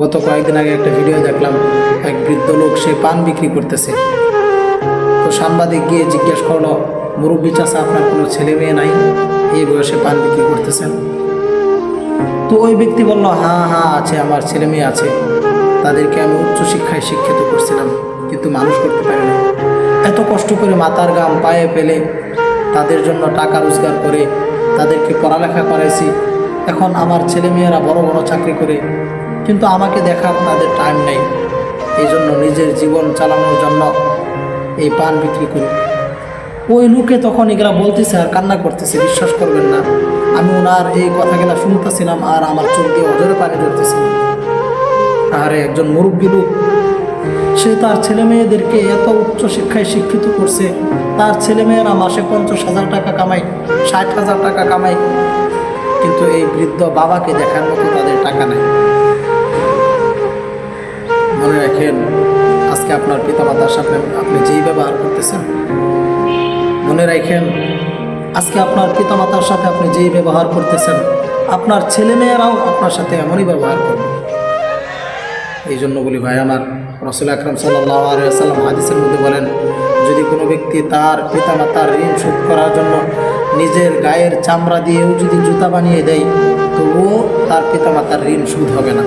গত কয়েকদিন আগে একটা ভিডিও দেখলাম, এক বৃদ্ধ লোক সে পান বিক্রি করতেছে। তো সাংবাদিক গিয়ে জিজ্ঞেস করলো, মুরব্বী চাচা, আপনার কোনো ছেলে মেয়ে নাই, এই বয়সে পান বিক্রি করতেছেন? তো ওই ব্যক্তি বলল, হ্যাঁ হ্যাঁ আছে, আমার ছেলে মেয়ে আছে, তাদেরকে আমি উচ্চশিক্ষায় শিক্ষিত করছিলাম, কিন্তু মানুষ করতে পারি না। এত কষ্ট করে মাথার ঘাম পায়ে ফেলে তাদের জন্য টাকা রোজগার করে তাদেরকে পড়ালেখা করাইছি। এখন আমার ছেলে মেয়েরা বড় বড় চাকরি করে, কিন্তু আমাকে দেখার তাদের টাইম নেই। এই জন্য নিজের জীবন চালানোর জন্য এই পান বিক্রি করি। ওই লোকে তখন এগুলা বলতেছে আর কান্না করতেছে, বিশ্বাস করবেন না, আমি ওনার এই কথাগুলা শুনতেছিলাম আর আমার চোখ দিয়ে অজরে পানি ধরতেছিল। আর একজন মুরব্বী লোক, সে তার ছেলে মেয়েদেরকে এত উচ্চ শিক্ষায় শিক্ষিত করছে, তার ছেলে মেয়েরা মাসে 50,000 টাকা কামায়, 60,000 টাকা কামায়, কিন্তু এই বৃদ্ধ বাবাকে দেখার মতো তাদের টাকা নেই। মনে রাখেন, আজকে আপনার পিতামাতার সাথে আপনি যেই ব্যবহার করতেছেন, মনে রাখেন আজকে আপনার পিতামাতার সাথে আপনি যেই ব্যবহার করতেছেন, আপনার ছেলেমেয়েরাও আপনার সাথে এমনই ব্যবহার করবে। এই জন্য বলি ভাই আমার, রাসূল আকরাম সাল্লাল্লাহু আলাইহি ওয়াসাল্লাম হাদিসের মধ্যে বলেন, যদি কোনো ব্যক্তি তার পিতামাতার ঋণ শোধ করার জন্য নিজের গায়ের চামড়া দিয়েও যদি জুতা বানিয়ে দেয়, তবুও তার পিতামাতার ঋণ শোধ হবে না।